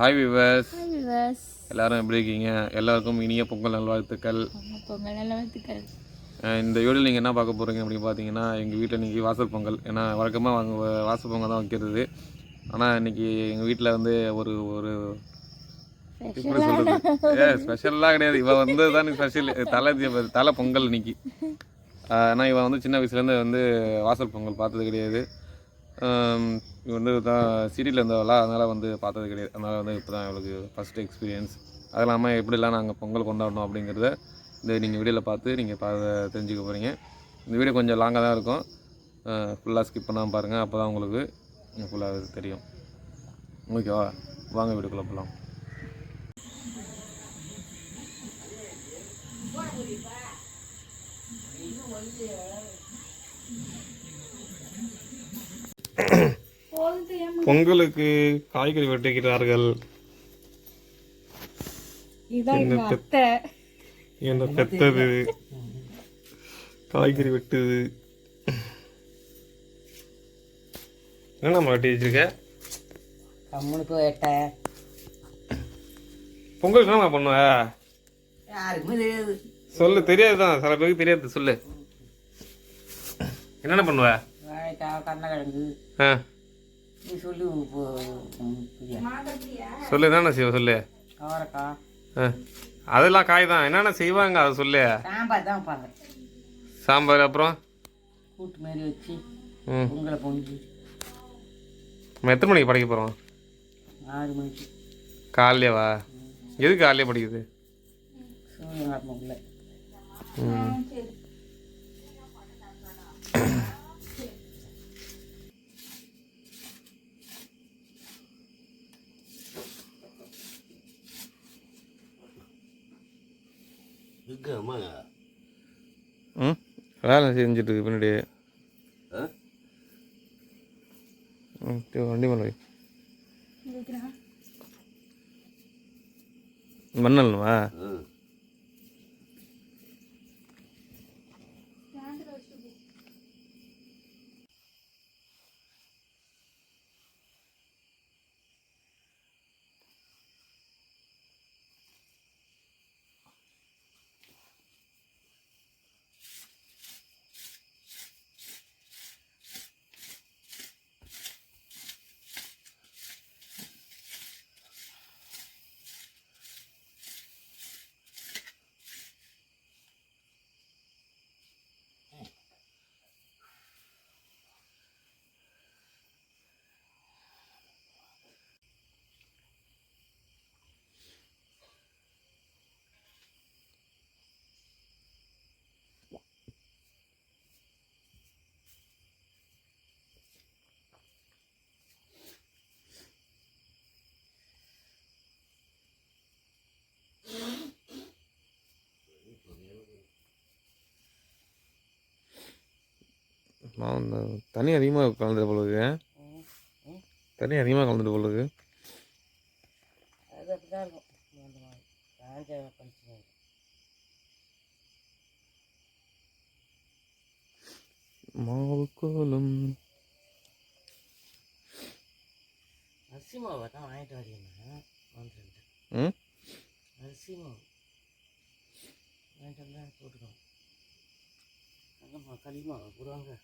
Hi viewers, hi viewers, எல்லாரும் எப்படி இருக்கீங்க? எல்லாருக்கும் இனிய பொங்கல் நல்வாழ்த்துக்கள். பொங்கல் நல்வாழ்த்துக்கள். இந்த வீடியோவில் நீங்கள் என்ன பார்க்க போகிறீங்க அப்படின்னு பார்த்தீங்கன்னா, எங்கள் வீட்டில் இன்றைக்கி வாசல் பொங்கல். ஏன்னா வழக்கமாக வாசல் பொங்கல் தான் வைக்கிறது. ஆனால் இன்றைக்கி எங்கள் வீட்டில் வந்து ஒரு ஒரு எப்படி சொல்கிறது, ஸ்பெஷல்லாம் கிடையாது. இவன் வந்து தான் ஸ்பெஷல் தலை பொங்கல் இன்னைக்கு. ஆனால் இவன் வந்து சின்ன வயசுலேருந்து வந்து வாசல் பொங்கல் பார்த்தது கிடையாது. இவன் வந்து தான் சிட்டியில் இருந்தவளா, அதனால் வந்து பார்த்தது கிடையாது. அதனால் வந்து இப்போ தான் இவளுக்கு ஃபஸ்ட்டு எக்ஸ்பீரியன்ஸ். அது இல்லாமல் எப்படிலாம் நாங்கள் பொங்கல் கொண்டாடணும் அப்படிங்கிறத இந்த நீங்கள் வீடியோவில் பார்த்து நீங்கள் தெரிஞ்சுக்க போகிறீங்க. இந்த வீடியோ கொஞ்சம் லாங்காக தான் இருக்கும். ஃபுல்லாக ஸ்கிப் பண்ணாமல் பாருங்கள், அப்போ தான் உங்களுக்கு ஃபுல்லாக தெரியும். ஓகேவா? வாங்க வீடியோக்குள்ளே போகலாம். பொங்கலுக்கு காய்கறி வெட்டுகிறார்கள். என்ன பெத்தது காய்கறி வெட்டுது. என்ன நம்ம வெட்டி வச்சிருக்க? பொங்கலுக்கு என்ன பண்ணுவ? யாருக்குமே தெரியாது. சொல்லு. தெரியாதுதான், சில பேருக்கு தெரியாது. சொல்லு, என்னென்ன பண்ணுவ? வாழைக்காய், கருணக்கிழங்கு. நீ சொல்லு. சொல்லு, என்னென்ன செய்வ சொல்லு. அவரைக்காய். அதெல்லாம் காய் தான். என்னென்ன செய்வாங்க அதை சொல்லு. சாம்பார் தான் வைப்பாங்க. சாம்பார், அப்புறம் கூட்டு மாரி வச்சு பொங்கலை பொங்கி. நம்ம எத்தனை மணிக்கு படைக்க போகிறோம்? 6 மணிக்கு. காலையிலேவா? எதுக்கு காலையிலே படிக்குது? சூரியன் ஆத்மாக்குள்ள. வேலை செஞ்சுட்டு இருக்கு பின்னாடி. வண்டி மேலே மண்ணல்வா? நான் தண்ணி அதிகமாக கலந்துட்டு போலுக்கு. தண்ணி அதிகமாக கலந்துட்டு போலுக்கு. அது அப்படிதான் இருக்கும். மாவு கோலம். அரிசி மாவை தான் வாங்கிட்டு வரீங்கன்னா அரிசி மாவு வாங்கிட்டு வந்தால் போட்டுக்கோங்க. அதம்மா களி மாவை போடுவாங்க.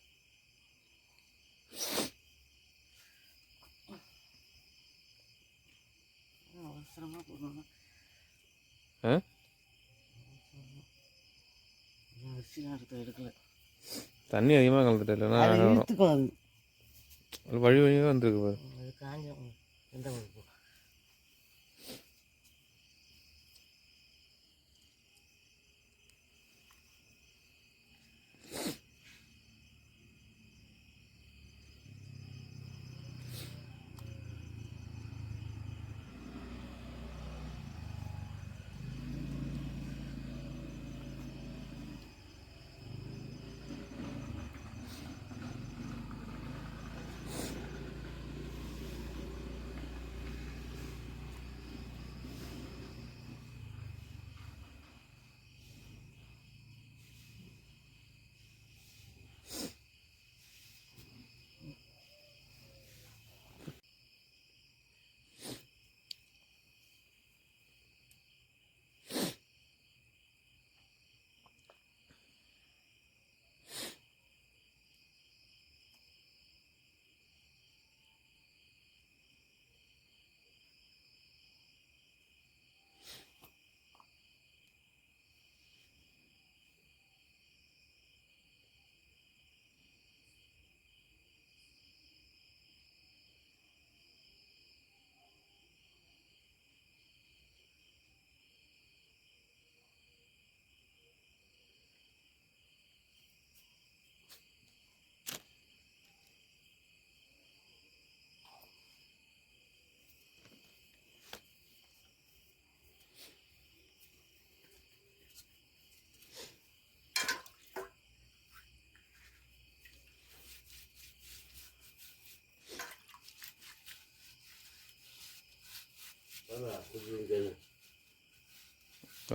அவசரமாக போடணும். அரிசி நேரத்தை எடுக்கல. தண்ணி அதிகமாக கலந்துட்டு இல்லைன்னா அது வழி வழியாக வந்துருக்கு பாரு. அது காஞ்ச எந்த பருப்பு?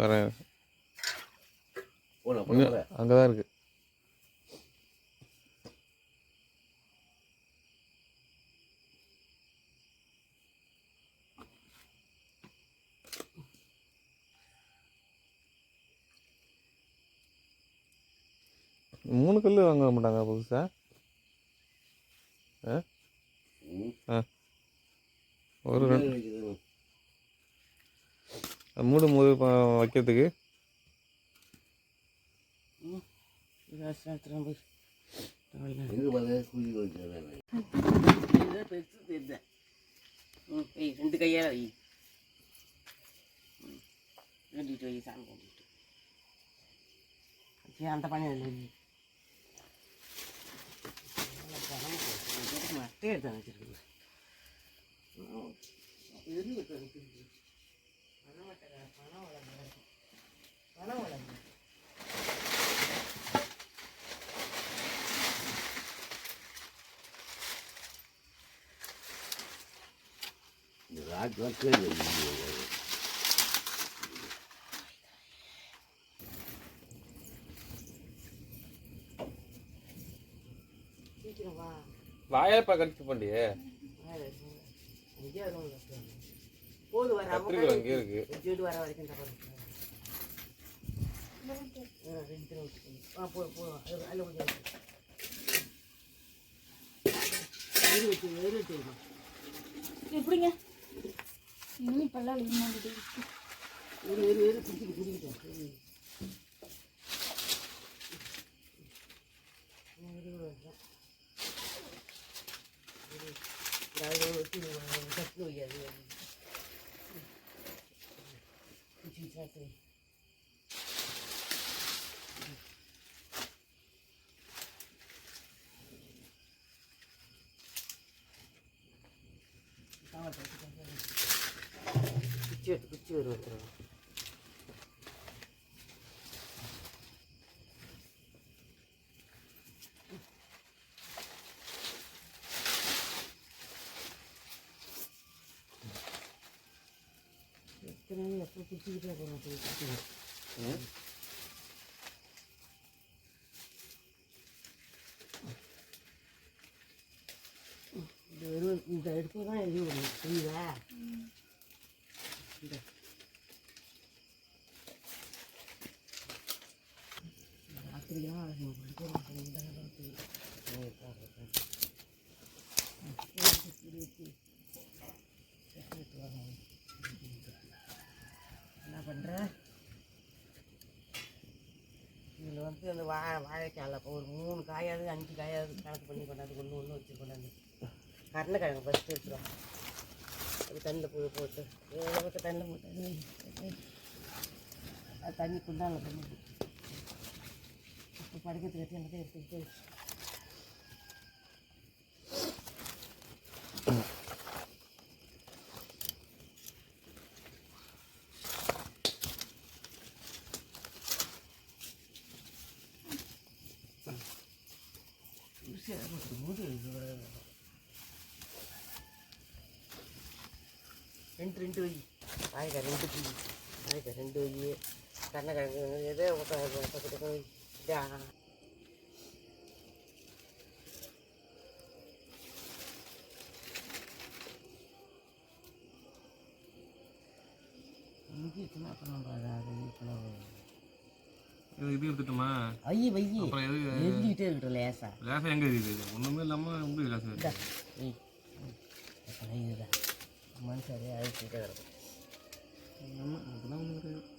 வரேன், அங்கே தான் இருக்கு. மூணு கல் வாங்க மாட்டாங்க புதுசா? ஒரு மூடு மூடு வைக்கிறதுக்கு ரெண்டு கையால வை, ரெண்டிட்டு வை, சாமி கொண்டுட்டு அந்த பண்ணி மட்டே எடுத்து வச்சிருக்கு. பணம் வளர்ந்து சீக்கிரம் வா. வாழைப்பா கடிச்சு பண்ணியே போது வர கத்திரிக்காய் அங்கே இருக்கு. வீடு வர வரைக்கும் போதும் போதும். அதில் கொஞ்சம் எப்படிங்க இன்னும் இப்பெல்லாம் விழுந்து குடிக்கிட்டேன். சத்து வைக்காது சத்து குச்சி வருவோம். எப்போ குச்சிக்கிட்டே போகிறோம். இந்த எடுத்து தான் இது பண்ணும் புரியுதா? இந்த ராத்திரியாக என்ன பண்ணுற? இதில் வந்து அந்த வாழைக்காயில் இப்போ ஒரு 3 காயாவது 5 காயாவது கணக்கு பண்ணி கொண்டாந்து ஒன்று வச்சு கொண்டாந்து கருணக்கிழங்கு ஃபஸ்ட்டு எடுத்துருவோம். அது தண்ணியில் போட்டு தண்ணியில் போட்டு அது தண்ணி குண்டானில் தண்ணி போட்டு இப்போ படுக்கிறதுக்கு கட்டி எல்லாத்தையும் எடுத்துக்கிட்டு ரெண்டு வை வாழைக்காய் 2 வை வாழைக்காய் 2 வை கருணக்கிழங்கு எதோ பக்கத்துக்கு இங்கிட்டுனா அப்புறம் இது எடுத்துட்டுமா? ஐய வையி அப்புறம் எது எழுதிக்கிட்டே இருக்கட்டும் லேசா லேசாக எங்கே இருக்குது? ஒன்றுமே இல்லாமல் எப்படி லேசாக இருக்குது? இதுதான் மனுஷன் அழைச்சிக்கிட்டே கிடக்கும். அதெல்லாம் ஒன்று கிடையாது.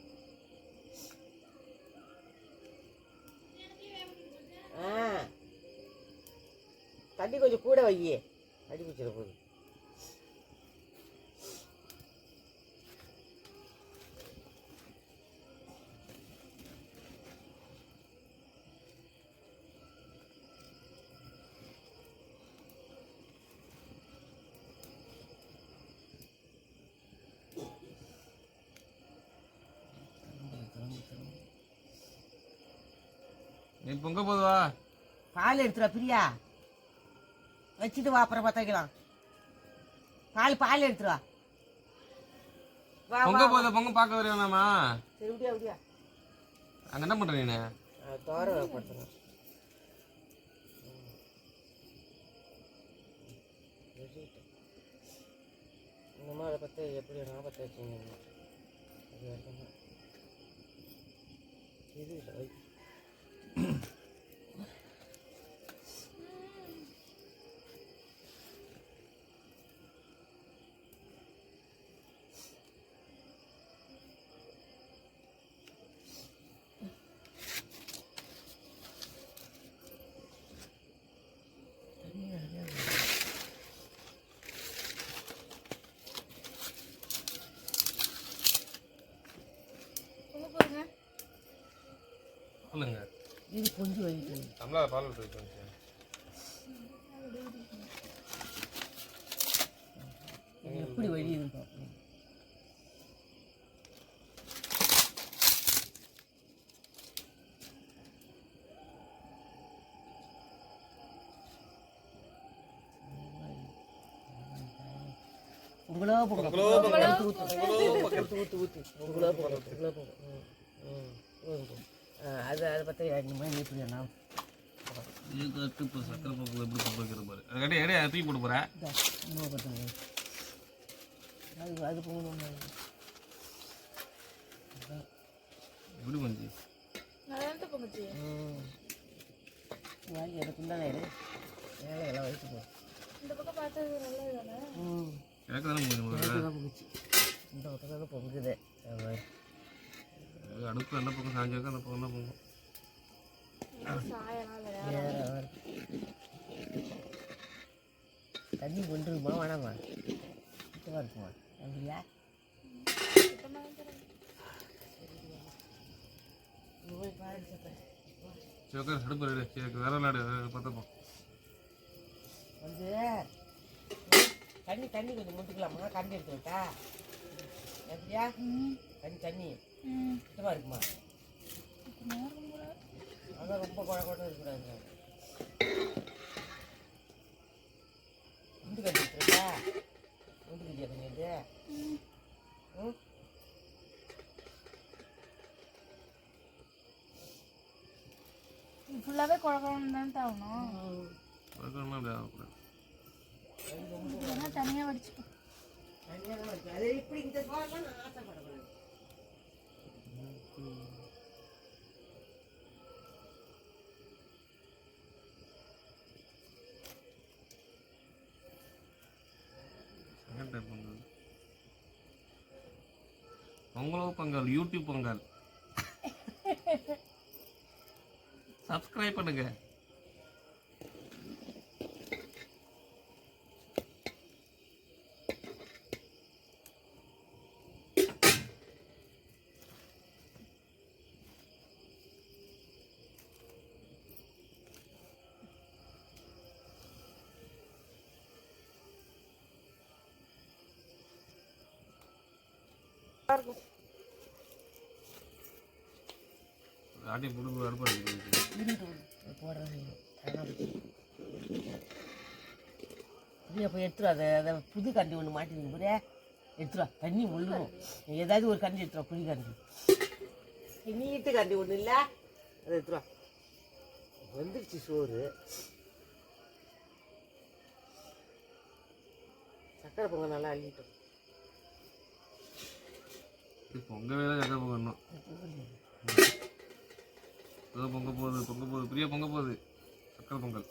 தண்ணி கொஞ்சம் கூட வையே அடி பிடிச்சிட போகுது. நீ பொங்க போதுவா? பால் எடுத்துடா பிரியா, வச்சுட்டு வா, அப்புறம் பார்த்துக்கலாம். பால் எடுத்துருவா. வா பொங்க போத பொங்க பார்க்க வர வேணாமா? சரி விடியா விடியா. அங்கே என்ன பண்ணுற நீ? தோர படுத்துறேன். இந்த மாதிரி பற்றி எப்படி நான் பற்ற வச்சுங்க அது வரைக்கும் இது இல்லை வை. சொல்லுங்க. இது கொஞ்சம் வைட்டு தமிழா பால் விட்டு எப்படி வழியுது பார்ப்போம். உங்களோ அது அதை பற்றி இந்த மாதிரி நீப்பிடா இப்போ சக்கரை பக்கம் எப்படி பக்கம் வைக்கிற பாரு. அது எடையா தூக்கி போட்டு போகிறேன். இன்னும் பார்த்தாங்க அது அது போகணும். எப்படி கொஞ்சி வாங்கி அதுக்குள்ளே வேலை எல்லாம் வயசு போகும். இந்த பக்கம் பார்த்தது நல்லது தானே. எனக்கு தானே போகுச்சு இந்த பக்கம் தானே பொங்குது. அடுப்பு அந்த பக்கம் சாஞ்சாக்க அந்த பக்கம் தான் போகும். தண்ணி கொண்டுருமா வேணாமா சுத்தமாக இருக்குமா அப்படியா? சரி அடுப்பு ரெடி. சரி வேற விளையாடு பார்த்தப்போ வந்து தண்ணி தண்ணி கொஞ்சம் முட்டுக்கலாமா? கரண்டி எடுத்து விட்டா எப்படியா? தண்ணி தண்ணி சுத்தமாக இருக்குமா? அதான் ரொம்ப குழ குழந்தை இருக்கக்கூடாது. முண்டு கட்டி எடுத்துருக்கா? முண்டு கட்டியா கொஞ்சம் எடுத்து ஃபுல்லாகவே குழம்பு தான் தாகணும். தனியாக வடிச்சுக்கோ. அது இப்படி இந்த சோழலாம் நான் ஆசைப்படக்கூடாது. பொங்கலோ பொங்கல் யூடியூப் பொங்கல் சப்ஸ்கிரைப் பண்ணுங்க. ஆட்டி புடுங்க அடுப்பு போடுறது போய் எடுத்துரும். அதை புது கண்டி ஒன்று மாட்டிங்க புரியா? எடுத்துருவா தண்ணி முள்ளும். ஏதாவது ஒரு கண்டி எடுத்துருவா புளி கண்டி. நீட்டு கண்டி ஒன்று இல்லை அதை எடுத்துருவா. வந்துருச்சு சோறு. சக்கரை பொங்கல் நல்லா அள்ளிட்டோம். பொங்கவே தான் சக்கரை பொங்கணும். பொங்க போகுது பிரியா பொங்க போகுது சக்கரை பொங்கல்.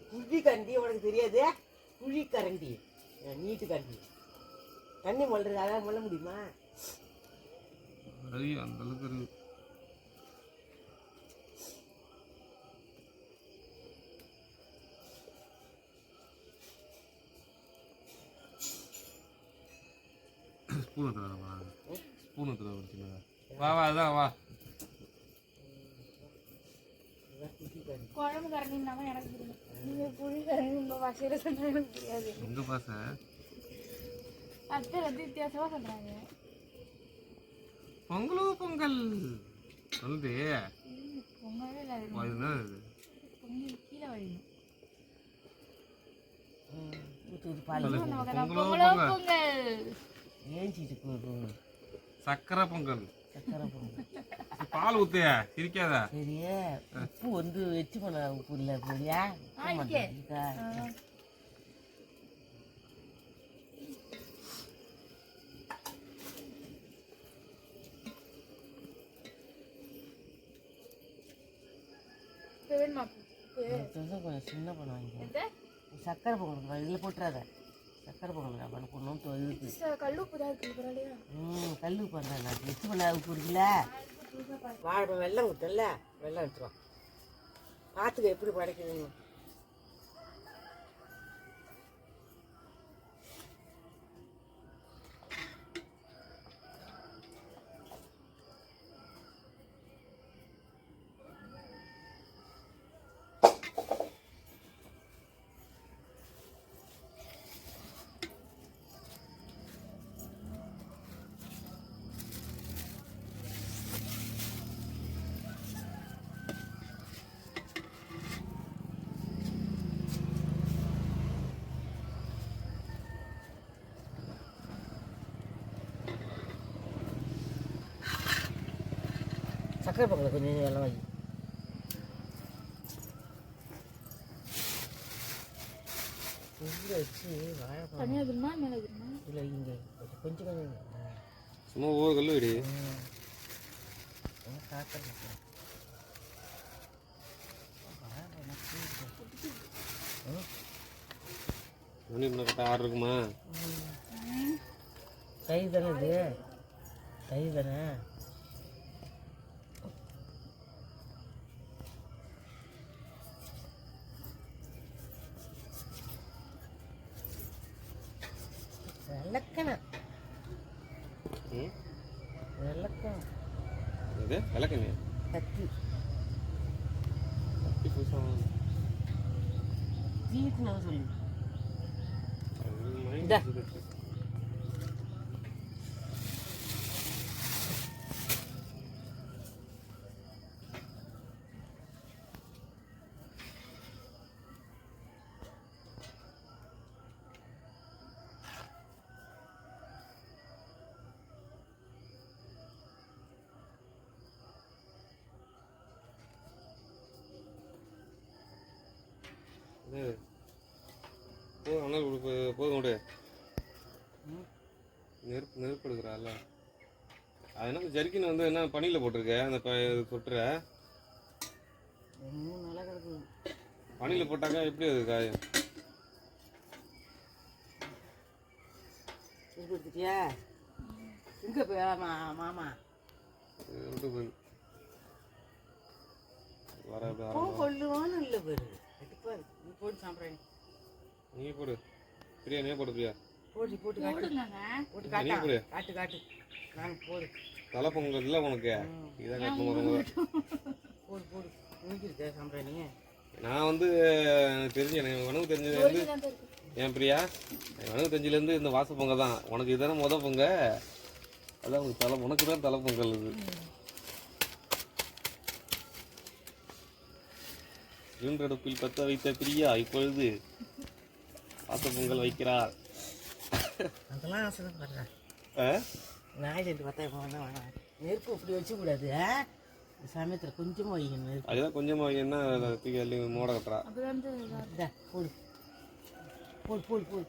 புளி கண்டி உனக்கு தெரியாது? புளி கரண்டி நீட்டு கண்டி தண்ணி மொல்றது அதான் மொல்ல முடியுமா? ஐயோ அந்த அளவுக்கு இருக்கு. ஸ்பூன் எடுத்துறா ஸ்பூன் எடுத்துறா. வா வா அதுதான் வா. குழம்பு கரண்டின்னா எனக்கு புரியும். நீங்கள் புளி கரண்டி உங்கள் பாஷையில் சொன்னால் எனக்கு புரியாது. உங்கள் பாசை அத்தை வந்து வித்தியாசமாக சொல்கிறாங்க. பொங்கலோ பொங்கல் சொல்லுது. பொங்கவே இல்லை. அதுதான் இது பொங்கல் கீழே வழியும். ஊற்று பால் பொங்கல் ஏஞ்சிட்டு போகுது சக்கரை பொங்கல் சக்கரை பொங்கல் பால் ஊத்து சிரிக்காத. சரியா உப்பு வந்து வச்சு பண்ண உப்பு இல்லை போலியா கொஞ்சம் சின்ன பண்ண வாங்கி சக்கரை பொங்கல் இதில் போட்டுறாத சக்கரை பொங்கல் பண்ண போடணும் இதுக்கு கல்லுப்பு தான் இருக்கு. கல் உப்பு பண்ணுறேன் நான் வச்சு பண்ண உப்பு இருக்குல்ல வாழைப்பழம் வெள்ளம் ஊற்றல வெள்ளம் எடுத்துருவோம் பார்த்துக்க எப்படி படைக்கணும். சக்கரை பொங்கல் கொஞ்சம் வெள்ளம் வாங்கி வச்சு வாழைப்பழம் தனியாக இருக்குமா மேலே இருக்குமா? இல்லை இங்கே கொஞ்சம் கொஞ்சம் சும்மா ஒவ்வொரு கல்லு இடி. மணி பண்ண கரெக்டாக 6 இருக்குமா? கை தானே இது கை தானே விளக்கணும் விளக்கணும் இது விளக்கண்ணே கத்தி கத்தி புதுசாக தீட்டுன்னு சொல்லி இந்தா அண்ணல் போதும் விடு. நெருப்பு எடுக்கிறாள் அது என்ன ஜர்க்கின் வந்து என்ன பனியில் போட்டிருக்க அந்த தொட்டுற பனியில் போட்டாக்கா எப்படி அது காயம்? கொடுத்துட்டியா இங்கே போய் மாமா வர கொள்ளுவான்னு இல்லை பேரு நீ போட்டு சாப்பிட்றேன் நீ போடு பிரியா நீ போடு பிரியா போட்டு போட்டு காட்டு போட்டு காட்டா காட்டு காட்டு நான் போடு தலை பொங்கல் இல்லை உனக்கு இதான் காட்டணும் போடு போடு முடிஞ்சிருக்க சாப்பிட்றேன் நீ நான் வந்து தெரிஞ்சு எனக்கு உனக்கு தெரிஞ்சதுலேருந்து ஏன் பிரியா உனக்கு தெரிஞ்சிலேருந்து இந்த வாச பொங்கல் தான் உனக்கு இதுதானே முத பொங்க அதான் உனக்கு உனக்கு தான் தலை பொங்கல் இது அடுப்பில் பற்ற வைத்த பிரியா இப்பொழுது வாச பொங்கல் வைக்கிறார். அதெல்லாம் நாய் ரெண்டு பார்த்தா நெருப்பு இப்படி வச்சுக்கூடாது சமயத்தில் கொஞ்சமாக வைக்கணும் நெருப்பு அதுதான் கொஞ்சமாக வைக்கணும்னா தூக்கி அள்ளி மூட கட்டுறா போடு போடு போடு போடு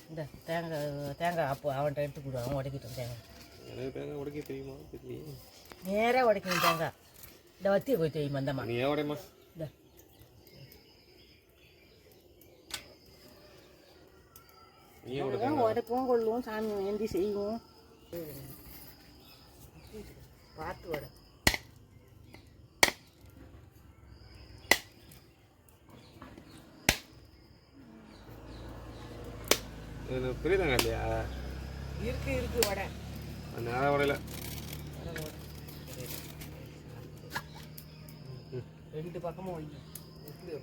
இந்த தேங்காய் அப்போ அவன்கிட்ட எடுத்து கொடு அவன் உடைக்கிட்டான் தேங்காய் எனக்கு தேங்காய் உடைக்க தெரியுமா தெரியல நேராக உடைக்கணும் தேங்காய் இந்த வத்தியை போய் தெரியுமா அந்தம்மா நீ ஏன் உடையமா இந்த உடைப்போம் கொள்ளுவோம் சாமி ஏந்தி செய்வோம் பார்த்து வடை பெரிய தேங்காய் இல்லையா இருக்கு இருக்கு வடை நேரம் உடையில ரெண்டு பக்கமும் வை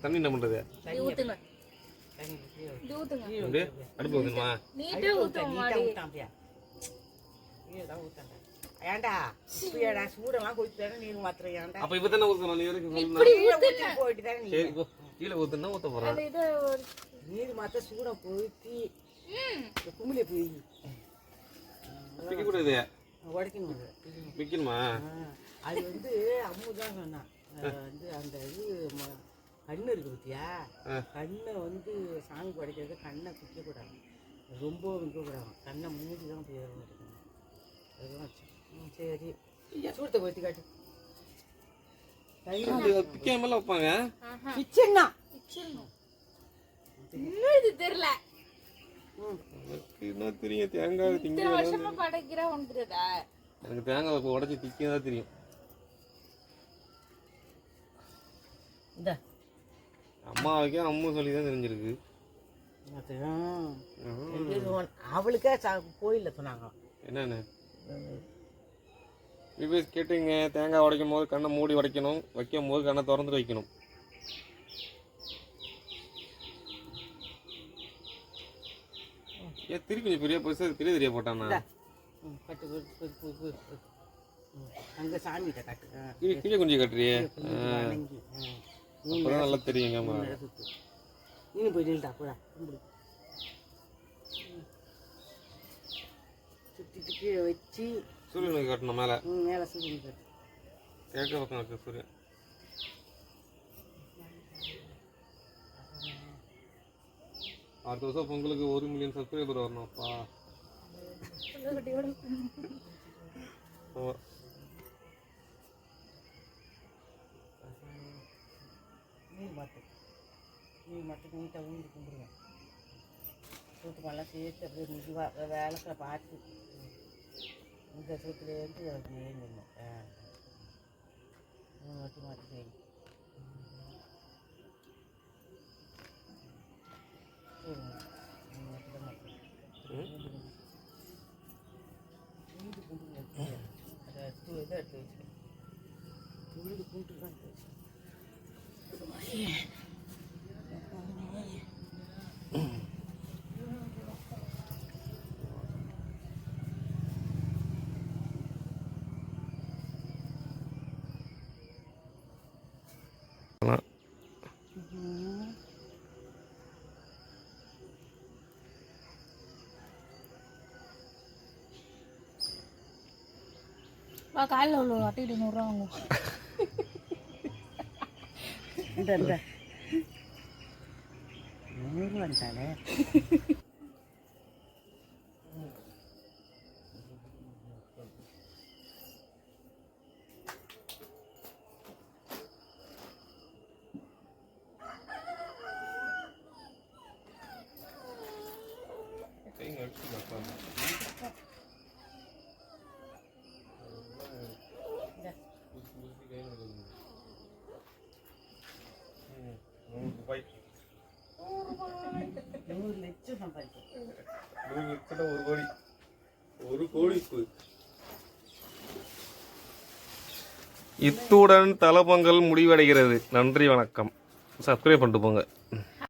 தண்ணி என்ன பண்ணுறது ஊத்துங்க அப்படியே அடுப்பு ஊற்றணுமா ஏன்டா சூடெல்லாம் கொடுத்து நீர் மாத்திரம் ஏன்டா அப்போ இப்போ தானே ஊற்றணும் நீ வரைக்கும் போயிட்டு தானே சரி கீழே ஊற்றுனா ஊற்ற போகிறேன். அது இது ஒரு நீர் மாற்ற சூடம் போய்த்தி குமிழி போய் பிக்கக்கூடாது. உடைக்கணும் அது. பிக்கணுமா? அது வந்து அம்மு தான் சொன்னான். வந்து அந்த இது கண்ணு இருக்கு பத்தியா, கண்ணை வந்து சாமி படைக்கிறது கண்ணை பிக்கக்கூடாது, ரொம்ப விற்கக்கூடாது, கண்ணை மூடி தான் போய் எடுக்கணும். அதுதான் வச்சேன். சரி சூடத்தை போய்த்து காட்டு. பிக்காமல வைப்பாங்க. பிச்சைன்னா இன்னும் இது தெரியல. என்ன தெரியும்? தேங்காய் திங்க இத்தனை வருஷமா படைக்கிறா உனக்கு தெரியாதா? எனக்கு தேங்காய் உடச்சி திக்கதான் தெரியும். இந்த அம்மாவுக்கே அம்மு சொல்லி தான் தெரிஞ்சிருக்கு. அவளுக்கே கோயிலில் சொன்னாங்க. என்னென்ன விவேஸ் கேட்டுங்க, தேங்காய் உடைக்கும் போது கண்ணை மூடி உடைக்கணும், வைக்கும் போது கண்ணை திறந்துட்டு வைக்கணும். ஏன் திருப்பி கொஞ்சம் பெரிய பெரிய தெரிய போட்டானா? கட்டு அங்கே சாமிகிட்ட கட்டு. கீழே கொஞ்சம் கட்டுறியே, அப்பதான் நல்லா தெரியுங்க. நீ போய் நின்றுடா கூட சுற்றிட்டு கீழே வச்சு சூரியனுக்கு கட்டணும். மேலே மேலே சூரியன் கட்டு. கிழக்கு பக்கம் இருக்கு சூரியன். அடுத்த வருஷம் பொங்கலுக்கு 1 மில்லியன் சப்ஸ்கிரைபர் வரணும். அப்பா நீர் மட்டும் நீட்டாக ஊந்து கும்பிடுவேன். சூட்டு மழை சேர்த்து அப்படியே மெதுவாக வேலைக்கில் பார்த்து இந்த சூத்துலேருந்து அப்படியே நின்று மட்டும் மாற்றி செய்யும். இதை எடுத்து வச்சுக்கேன். உழுது கூட்டு தான் எடுத்து வச்சுக்கேன். காலையில் உள்ள அட்டைக்கிட்ட 100 ரூபா வாங்குவோம். இந்த 100 வந்துட்டாலே இத்துடன் தலபொங்கல் முடிவடைகிறது. நன்றி, வணக்கம். சப்ஸ்கிரைப் பண்ணிட்டு போங்க.